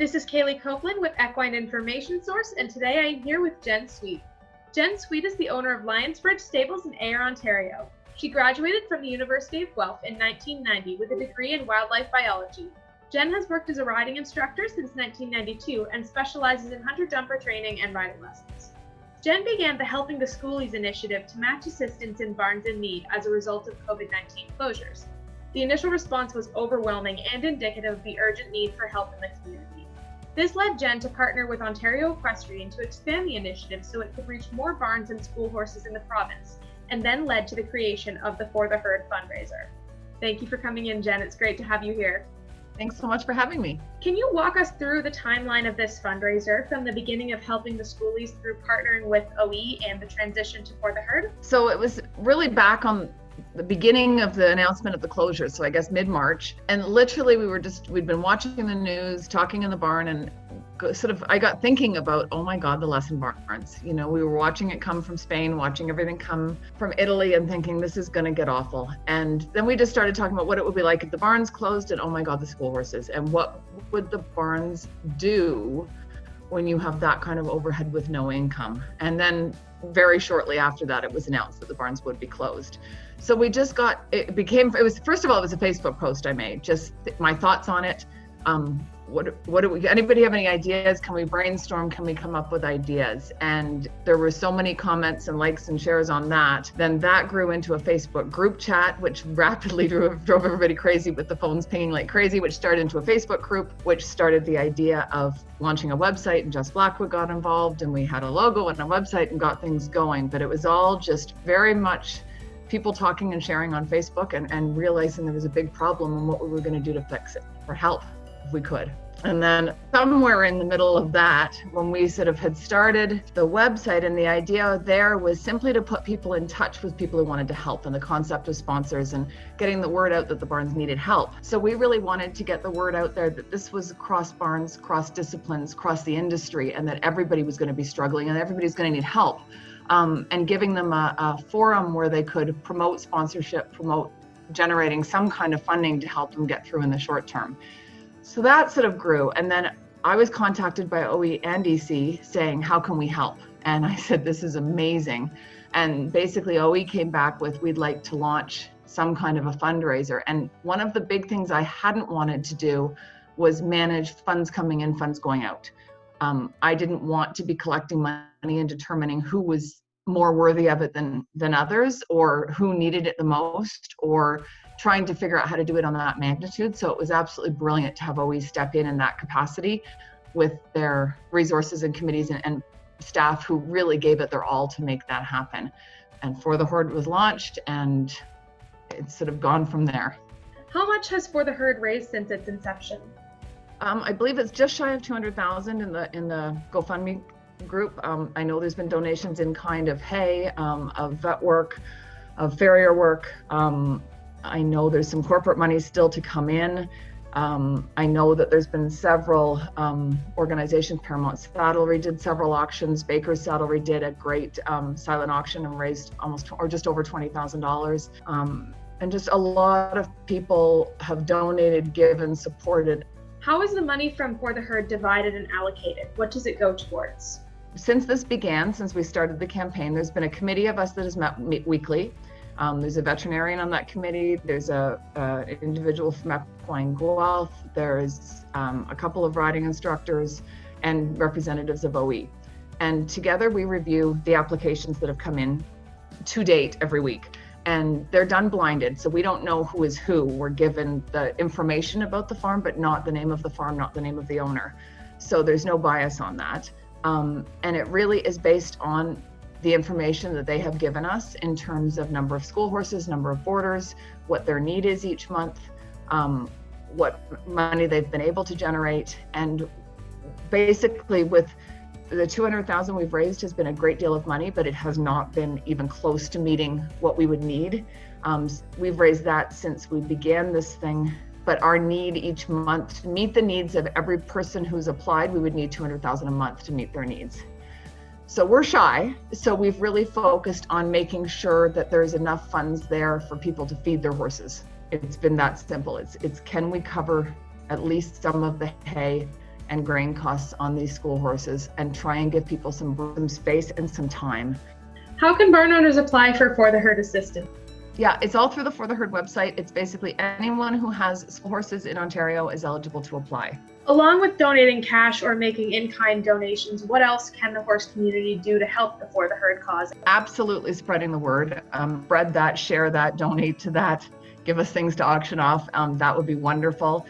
This is Kaylee Copeland with Equine Information Source, and today I am here with Jen Sweet. Jen Sweet is the owner of Lionsbridge Stables in Ayr, Ontario. She graduated from the University of Guelph in 1990 with a degree in wildlife biology. Jen has worked as a riding instructor since 1992 and specializes in hunter-jumper training and riding lessons. Jen began the Helping the Schoolies initiative to match assistance in barns in need as a result of COVID-19 closures. The initial response was overwhelming and indicative of the urgent need for help in the community. This led Jen to partner with Ontario Equestrian to expand the initiative so it could reach more barns and school horses in the province, and then led to the creation of the For the Herd fundraiser. Thank you for coming in, Jen. It's great to have you here. Thanks so much for having me. Can you walk us through the timeline of this fundraiser from the beginning of helping the schoolies through partnering with OE and the transition to For the Herd? So it was really back on the beginning of the announcement of the closure, so I guess mid-March, and literally we'd been watching the news, talking in the barn, and I got thinking about, oh my God, the lesson barns. You know, we were watching it come from Spain, watching everything come from Italy, and thinking this is going to get awful. And then we just started talking about what it would be like if the barns closed, and oh my God, the school horses, and what would the barns do when you have that kind of overhead with no income. And then very shortly after that, it was announced that the barns would be closed. So we just first of all, it was a Facebook post I made, just my thoughts on it. Anybody have any ideas? Can we brainstorm? Can we come up with ideas? And there were so many comments and likes and shares on that. Then that grew into a Facebook group chat, which rapidly drove everybody crazy with the phones pinging like crazy, which started into a Facebook group, which started the idea of launching a website, and Just Blackwood got involved, and we had a logo and a website and got things going. But it was all just very much people talking and sharing on Facebook and realizing there was a big problem and what we were going to do to fix it or help if we could. And then somewhere in the middle of that, when we sort of had started the website, and the idea there was simply to put people in touch with people who wanted to help, and the concept of sponsors and getting the word out that the barns needed help. So we really wanted to get the word out there that this was across barns, cross disciplines, across the industry, and that everybody was going to be struggling and everybody's going to need help. And giving them a forum where they could promote sponsorship, promote generating some kind of funding to help them get through in the short term. So that sort of grew. And then I was contacted by OE and EC saying, how can we help? And I said, this is amazing. And basically OE came back with, we'd like to launch some kind of a fundraiser. And one of the big things I hadn't wanted to do was manage funds coming in, funds going out. I didn't want to be collecting money and determining who was more worthy of it than others, or who needed it the most, or trying to figure out how to do it on that magnitude. So it was absolutely brilliant to have OE step in that capacity with their resources and committees and staff who really gave it their all to make that happen. And For the Herd was launched, and it's sort of gone from there. How much has For the Herd raised since its inception? I believe it's just shy of 200,000 in the GoFundMe group. I know there's been donations in kind of hay, of vet work, of farrier work. I know there's some corporate money still to come in. I know that there's been several organizations. Paramount Saddlery did several auctions. Baker's Saddlery did a great silent auction and raised just over $20,000. And just a lot of people have donated, given, supported. How is the money from For the Herd divided and allocated? What does it go towards? Since we started the campaign, there's been a committee of us that has met weekly. There's a veterinarian on that committee. There's an individual from Equine Guelph. There's a couple of riding instructors and representatives of OE. And together we review the applications that have come in to date every week. And they're done blinded, so we don't know who is who. We're given the information about the farm, but not the name of the farm, not the name of the owner. So there's no bias on that. And it really is based on the information that they have given us in terms of number of school horses, number of boarders, what their need is each month, what money they've been able to generate. And basically with the 200,000 we've raised has been a great deal of money, but it has not been even close to meeting what we would need. We've raised that since we began this thing, but our need each month to meet the needs of every person who's applied, we would need 200,000 a month to meet their needs. So we're shy. So we've really focused on making sure that there's enough funds there for people to feed their horses. It's been that simple. It's can we cover at least some of the hay and grain costs on these school horses and try and give people some space and some time. How can barn owners apply for the herd assistance? Yeah, it's all through the For the Herd website. It's basically anyone who has horses in Ontario is eligible to apply. Along with donating cash or making in-kind donations, what else can the horse community do to help the For the Herd cause? Absolutely spreading the word. Spread that, share that, donate to that, give us things to auction off. That would be wonderful.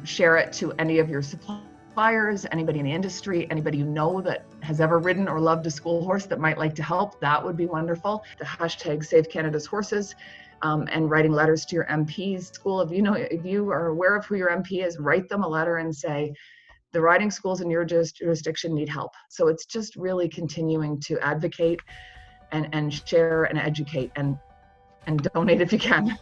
Share it to any of your suppliers, anybody in the industry, anybody you know that has ever ridden or loved a school horse that might like to help. That would be wonderful. The hashtag Save Canada's Horses. And writing letters to your MPs school. If you are aware of who your MP is, write them a letter and say, the riding schools in your jurisdiction need help. So it's just really continuing to advocate and share and educate and donate if you can.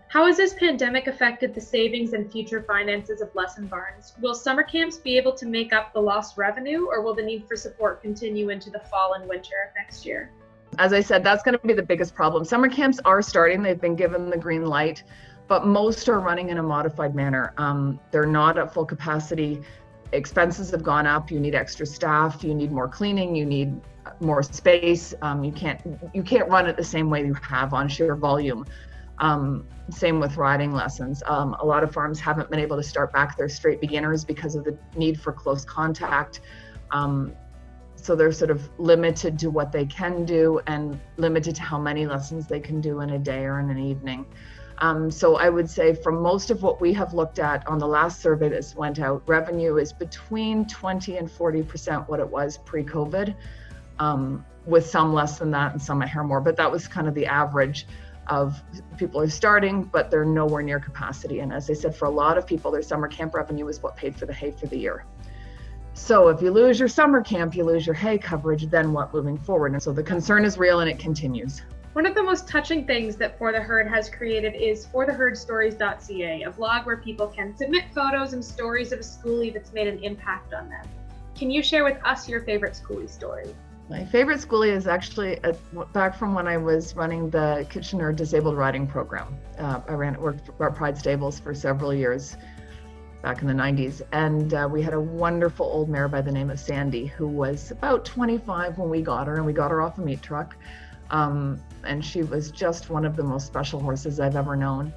How has this pandemic affected the savings and future finances of lesson barns? Will summer camps be able to make up the lost revenue, or will the need for support continue into the fall and winter of next year? As I said, that's going to be the biggest problem. Summer camps are starting. They've been given the green light, but most are running in a modified manner. They're not at full capacity. Expenses have gone up. You need extra staff. You need more cleaning. You need more space. You can't run it the same way you have on sheer volume. Same with riding lessons. A lot of farms haven't been able to start back their straight beginners because of the need for close contact. So they're sort of limited to what they can do and limited to how many lessons they can do in a day or in an evening. So I would say from most of what we have looked at on the last survey that went out, revenue is between 20 and 40% what it was pre-COVID, with some less than that and some a hair more, but that was kind of the average of people are starting, but they're nowhere near capacity. And as I said, for a lot of people, their summer camp revenue is what paid for the hay for the year. So if you lose your summer camp, you lose your hay coverage, then what moving forward? And so the concern is real and it continues. One of the most touching things that For the Herd has created is fortheherdstories.ca, a blog where people can submit photos and stories of a schoolie that's made an impact on them. Can you share with us your favorite schoolie story? My favorite schoolie is actually back from when I was running the Kitchener Disabled Riding Program. I worked for Pride Stables for several years back in the 90s. And we had a wonderful old mare by the name of Sandy, who was about 25 when we got her, and we got her off a meat truck. And she was just one of the most special horses I've ever known.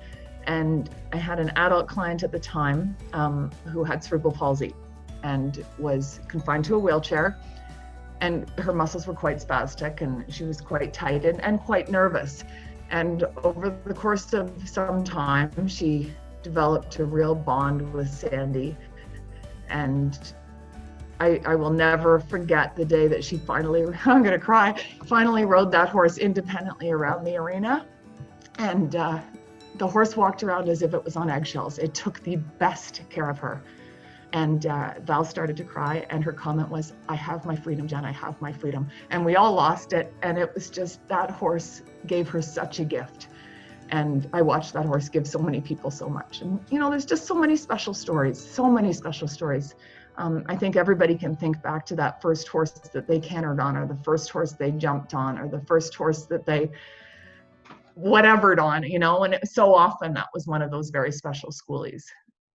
And I had an adult client at the time who had cerebral palsy and was confined to a wheelchair. And her muscles were quite spastic and she was quite tight and quite nervous. And over the course of some time, she developed a real bond with Sandy. And I will never forget the day that she finally, I'm gonna cry, finally rode that horse independently around the arena. And the horse walked around as if it was on eggshells. It took the best care of her. And Val started to cry, and her comment was, "I have my freedom, Jen, I have my freedom." And we all lost it. And it was just, that horse gave her such a gift. And I watched that horse give so many people so much. And, you know, there's just so many special stories, so many special stories. I think everybody can think back to that first horse that they cantered on, or the first horse they jumped on, or the first horse that they whatevered on, you know, and so often that was one of those very special schoolies.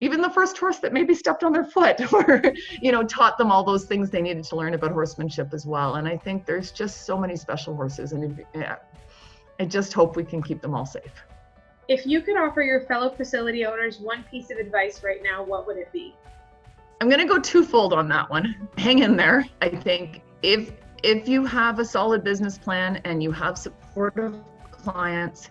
Even the first horse that maybe stepped on their foot or, you know, taught them all those things they needed to learn about horsemanship as well. And I think there's just so many special horses, and I just hope we can keep them all safe. If you could offer your fellow facility owners one piece of advice right now, what would it be? I'm going to go twofold on that one. Hang in there. I think if you have a solid business plan and you have supportive clients,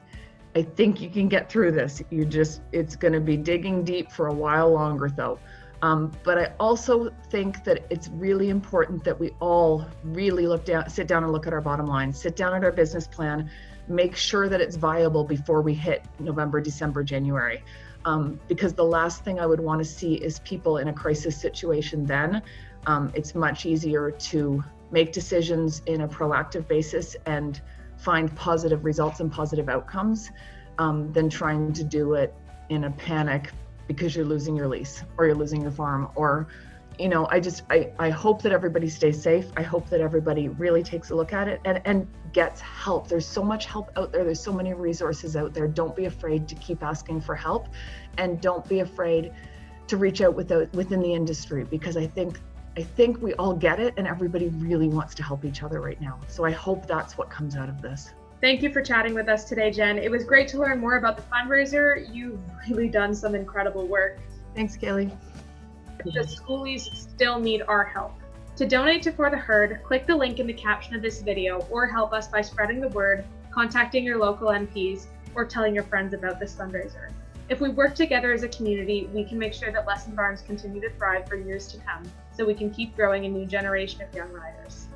I think you can get through this. It's going to be digging deep for a while longer though. But I also think that it's really important that we all really sit down and look at our bottom line, sit down at our business plan, make sure that it's viable before we hit November, December, January. Because the last thing I would want to see is people in a crisis situation then. It's much easier to make decisions in a proactive basis and find positive results and positive outcomes than trying to do it in a panic because you're losing your lease or you're losing your farm, or, you know, I hope that everybody stays safe. I hope that everybody really takes a look at it and gets help. There's so much help out there. There's so many resources out there. Don't be afraid to keep asking for help, and don't be afraid to reach out within the industry, because I think we all get it and everybody really wants to help each other right now. So I hope that's what comes out of this. Thank you for chatting with us today, Jen. It was great to learn more about the fundraiser. You've really done some incredible work. Thanks, Kaylee. The schoolies still need our help. To donate to For the Herd, click the link in the caption of this video or help us by spreading the word, contacting your local MPs, or telling your friends about this fundraiser. If we work together as a community, we can make sure that lesson barns continue to thrive for years to come, so we can keep growing a new generation of young riders.